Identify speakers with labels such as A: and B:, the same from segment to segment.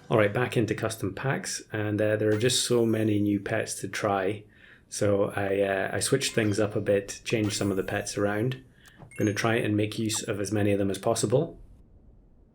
A: Alright, back into custom packs, and there are just so many new pets to try. So I switched things up a bit, changed some of the pets around. I'm going to try and make use of as many of them as possible.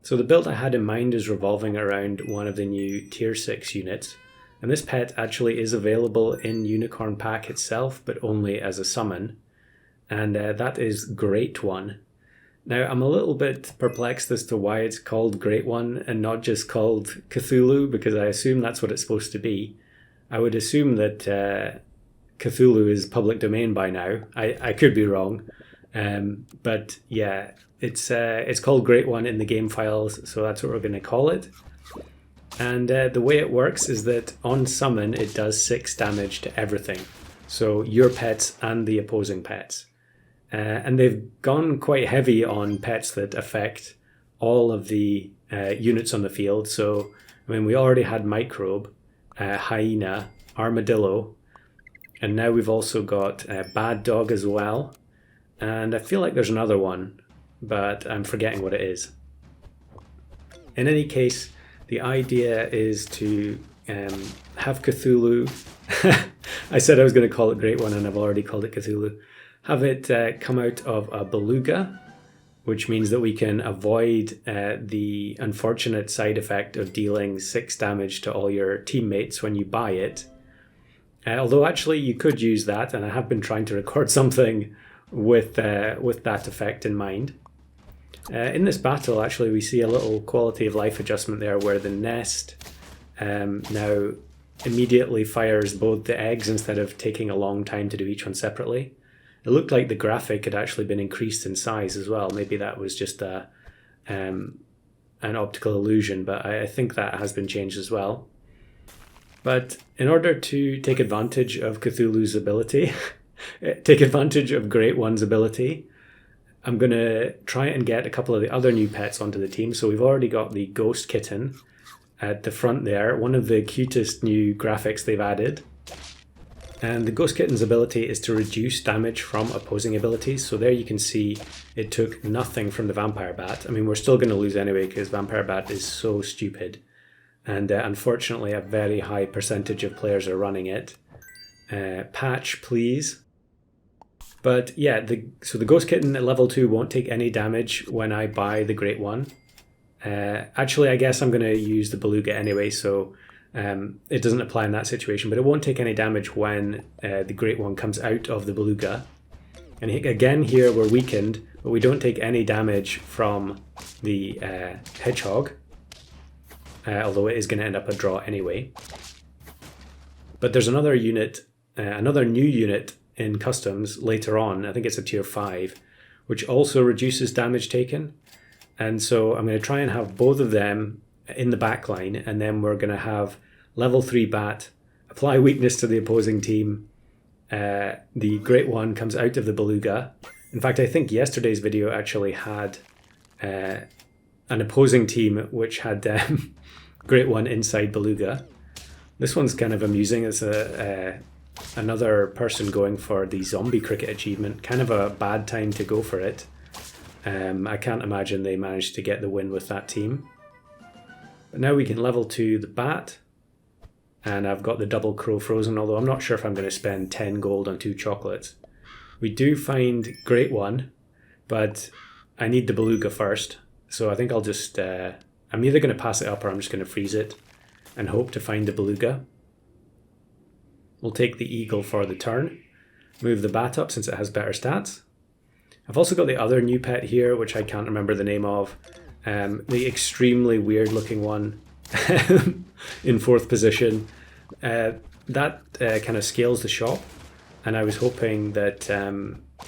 A: So the build I had in mind is revolving around one of the new tier 6 units. And this pet actually is available in Unicorn Pack itself, but only as a summon. And that is Great One. Now, I'm a little bit perplexed as to why it's called Great One and not just called Cthulhu, because I assume that's what it's supposed to be. I would assume that Cthulhu is public domain by now. I could be wrong. But yeah, it's called Great One in the game files, so that's what we're going to call it. And the way it works is that on summon, it does 6 damage to everything. So your pets and the opposing pets. And they've gone quite heavy on pets that affect all of the units on the field. So, I mean, we already had Microbe, Hyena, Armadillo, and now we've also got Bad Dog as well. And I feel like there's another one, but I'm forgetting what it is. In any case, the idea is to have Cthulhu. I said I was going to call it Great One, and I've already called it Cthulhu. Have it come out of a beluga, which means that we can avoid the unfortunate side effect of dealing 6 damage to all your teammates when you buy it. Although actually you could use that, and I have been trying to record something with that effect in mind. In this battle, actually, we see a little quality of life adjustment there where the nest now immediately fires both the eggs instead of taking a long time to do each one separately. It looked like the graphic had actually been increased in size as well. Maybe that was just an optical illusion, but I think that has been changed as well. But in order to take advantage of Cthulhu's ability, take advantage of Great One's ability, I'm going to try and get a couple of the other new pets onto the team. So we've already got the Ghost Kitten at the front there, one of the cutest new graphics they've added. And the Ghost Kitten's ability is to reduce damage from opposing abilities. So there you can see it took nothing from the Vampire Bat. I mean, we're still going to lose anyway because Vampire Bat is so stupid. And unfortunately, a very high percentage of players are running it. Patch, please. But yeah, so the Ghost Kitten at level 2 won't take any damage when I buy the Great One. Actually, I guess I'm going to use the Beluga anyway, so it doesn't apply in that situation, but it won't take any damage when the Great One comes out of the Beluga. And again, here we're weakened, but we don't take any damage from the Hedgehog, although it is going to end up a draw anyway. But there's another unit, another new unit in Customs later on, I think it's a tier 5, which also reduces damage taken. And so I'm going to try and have both of them in the back line, and then we're going to have level 3 Bat, apply weakness to the opposing team. The Great One comes out of the Beluga. In fact, I think yesterday's video actually had an opposing team which had Great One inside Beluga. This one's kind of amusing. It's another person going for the zombie cricket achievement. Kind of a bad time to go for it. I can't imagine they managed to get the win with that team. But now we can level 2 the Bat. And I've got the double Crow frozen, although I'm not sure if I'm going to spend 10 gold on 2 chocolates. We do find Great One, but I need the Beluga first. So I think I'll just... I'm either going to pass it up or I'm just going to freeze it and hope to find the Beluga. We'll take the Eagle for the turn. Move the Bat up since it has better stats. I've also got the other new pet here, which I can't remember the name of. The extremely weird looking one in 4th position. That kind of scales the shop, and I was hoping that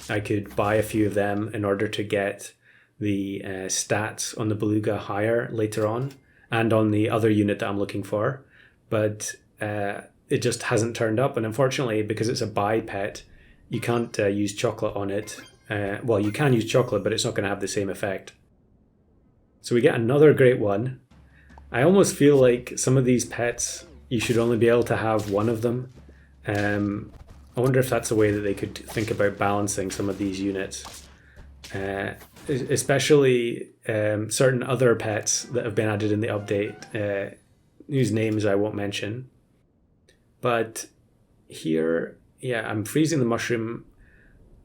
A: I could buy a few of them in order to get the stats on the Beluga higher later on, and on the other unit that I'm looking for. But it just hasn't turned up, and unfortunately, because it's a buy pet, you can't use chocolate on it. Well, you can use chocolate, but it's not going to have the same effect. So we get another Great One. I almost feel like some of these pets, you should only be able to have one of them. I wonder if that's a way that they could think about balancing some of these units. Especially certain other pets that have been added in the update. whose names I won't mention. But here, yeah, I'm freezing the mushroom.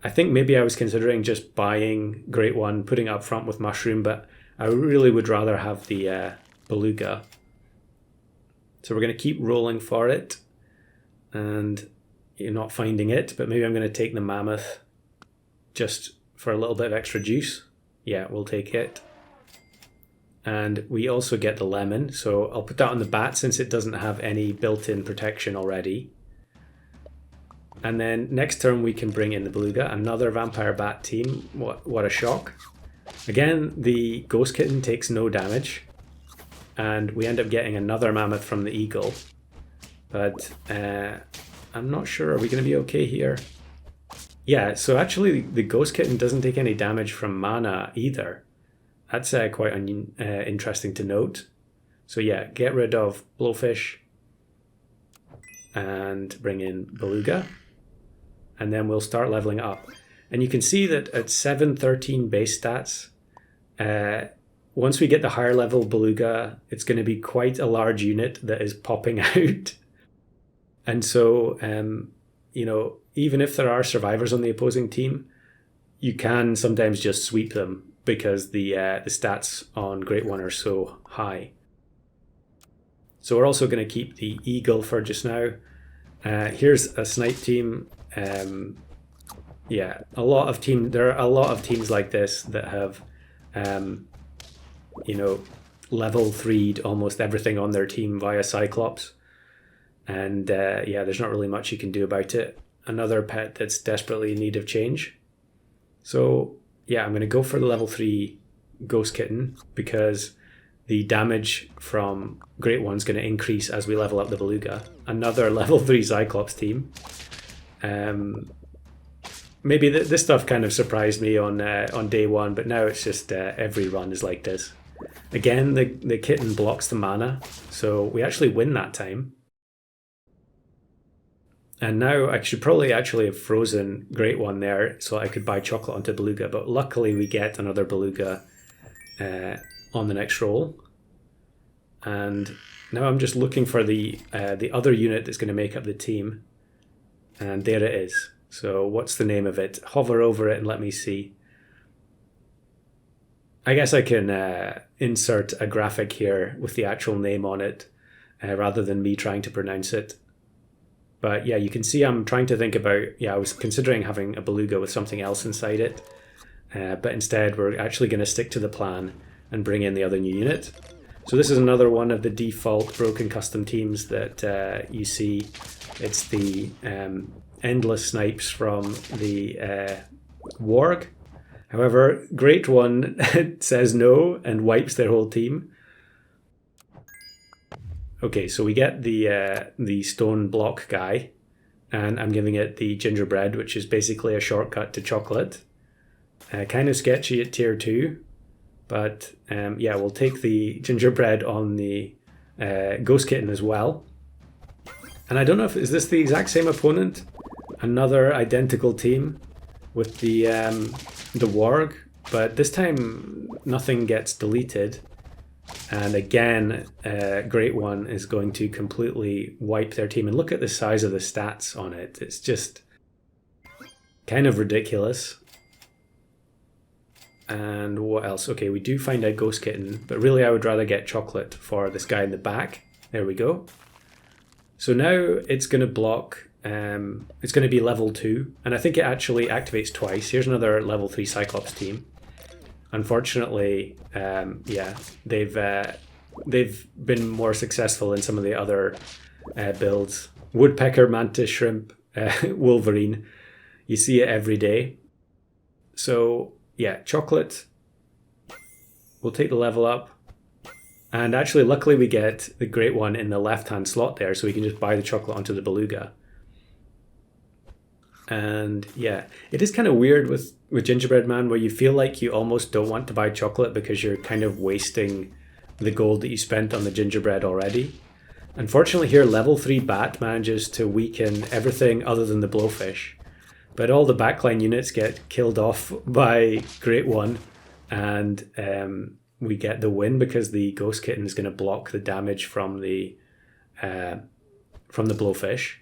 A: I think maybe I was considering just buying Great One, putting it up front with mushroom, but I really would rather have the beluga. So we're going to keep rolling for it, and you're not finding it, but maybe I'm going to take the mammoth just for a little bit of extra juice. Yeah, we'll take it. And we also get the lemon, so I'll put that on the bat since it doesn't have any built-in protection already. And then next turn we can bring in the beluga, another vampire bat team. What a shock. Again, the ghost kitten takes no damage, and we end up getting another mammoth from the eagle. But I'm not sure, are we going to be okay here? Yeah, so actually the ghost kitten doesn't take any damage from mana either. That's quite interesting to note. So yeah, get rid of blowfish and bring in beluga. And then we'll start leveling up. And you can see that at 713 base stats, once we get the higher level beluga, it's going to be quite a large unit that is popping out. And so, you know, even if there are survivors on the opposing team, you can sometimes just sweep them because the stats on Great One are so high. So we're also going to keep the eagle for just now. Here's a snipe team. Yeah, there are a lot of teams like this that have, you know, level 3'd almost everything on their team via Cyclops. And yeah, there's not really much you can do about it. Another pet that's desperately in need of change. So yeah, I'm going to go for the level 3 ghost kitten because the damage from Great One's going to increase as we level up the beluga. Another level 3 Cyclops team. Maybe this stuff kind of surprised me on day one, but now it's just every run is like this. Again, the kitten blocks the mana, so we actually win that time. And now I should probably actually have frozen Great One there so I could buy chocolate onto beluga, but luckily we get another beluga on the next roll. And now I'm just looking for the other unit that's going to make up the team. And there it is. So what's the name of it? Hover over it and let me see. I guess I can insert a graphic here with the actual name on it rather than me trying to pronounce it. But yeah, you can see I'm trying to think about, I was considering having a beluga with something else inside it. But instead we're actually going to stick to the plan and bring in the other new unit. So this is another one of the default broken custom teams that you see. It's the endless snipes from the Warg. However, Great One says no and wipes their whole team. Okay, so we get the stone block guy, and I'm giving it the gingerbread, which is basically a shortcut to chocolate. Kind of sketchy at tier 2, but yeah, we'll take the gingerbread on the ghost kitten as well. And I don't know if, is this the exact same opponent? Another identical team with the warg, but this time nothing gets deleted. And again, Great One is going to completely wipe their team. And look at the size of the stats on it. It's just kind of ridiculous. And what else? Okay, we do find a ghost kitten, but really I would rather get chocolate for this guy in the back. There we go. So now it's going to block, it's going to be level 2. And I think it actually activates twice. Here's another level 3 Cyclops team. Unfortunately, yeah, they've been more successful in some of the other builds. Woodpecker, mantis, shrimp, Wolverine. You see it every day. So yeah, chocolate. We'll take the level up. And actually, luckily we get the Great One in the left-hand slot there, so we can just buy the chocolate onto the beluga. And yeah, it is kind of weird with Gingerbread Man where you feel like you almost don't want to buy chocolate because you're kind of wasting the gold that you spent on the gingerbread already. Unfortunately here, level 3 Bat manages to weaken everything other than the blowfish. But all the backline units get killed off by Great One. And we get the win because the Ghost Kitten is going to block the damage from the blowfish.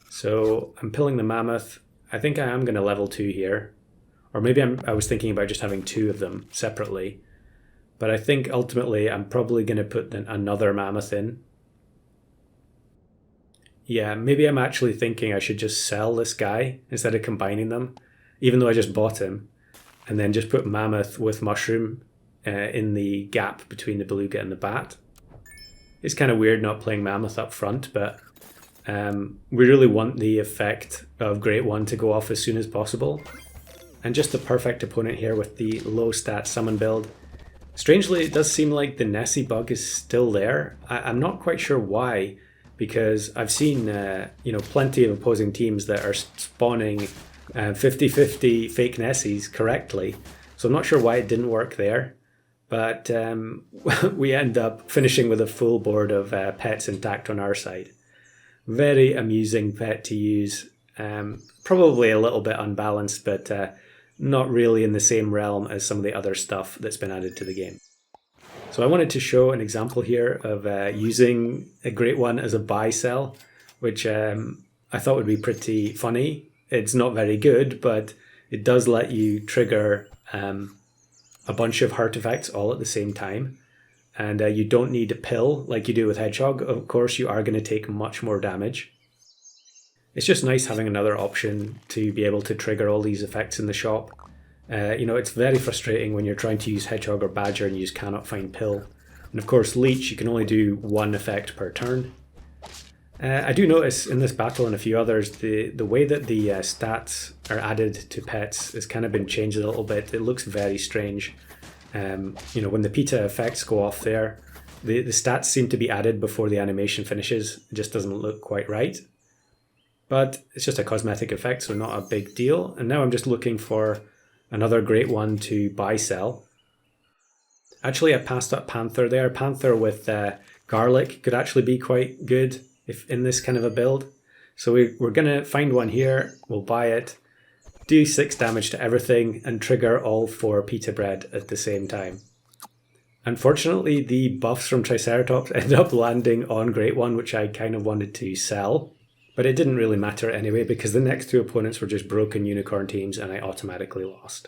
A: So I'm pilling the mammoth. I think I am going to level 2 here. Or maybe I was thinking about just having 2 of them separately. But I think ultimately I'm probably going to put another mammoth in. Yeah, maybe I'm actually thinking I should just sell this guy instead of combining them, even though I just bought him, and then just put mammoth with mushroom in the gap between the beluga and the bat. It's kind of weird not playing mammoth up front, but we really want the effect of Great One to go off as soon as possible. And just the perfect opponent here with the low stat summon build. Strangely, it does seem like the Nessie bug is still there. I'm not quite sure why, because I've seen plenty of opposing teams that are spawning 50-50 fake Nessies correctly. So I'm not sure why it didn't work there. But we end up finishing with a full board of pets intact on our side. Very amusing pet to use. Probably a little bit unbalanced, but not really in the same realm as some of the other stuff that's been added to the game. So I wanted to show an example here of using a Great One as a buy sell, which I thought would be pretty funny. It's not very good, but it does let you trigger a bunch of heart effects all at the same time. And you don't need a pill like you do with Hedgehog. Of course, you are going to take much more damage. It's just nice having another option to be able to trigger all these effects in the shop. It's very frustrating when you're trying to use Hedgehog or Badger and you just cannot find pill. And of course, Leech, you can only do 1 effect per turn. I do notice in this battle and a few others, the way that the stats are added to pets has kind of been changed a little bit. It looks very strange. When the PETA effects go off there, the stats seem to be added before the animation finishes. It just doesn't look quite right. But it's just a cosmetic effect, so not a big deal. And now I'm just looking for another Great One to buy-sell. Actually, I passed up Panther there. Panther with Garlic could actually be quite good if in this kind of a build. So we're going to find one here, we'll buy it, do 6 damage to everything, and trigger all 4 pita bread at the same time. Unfortunately, the buffs from Triceratops ended up landing on Great One, which I kind of wanted to sell. But it didn't really matter anyway, because the next 2 opponents were just broken unicorn teams and I automatically lost.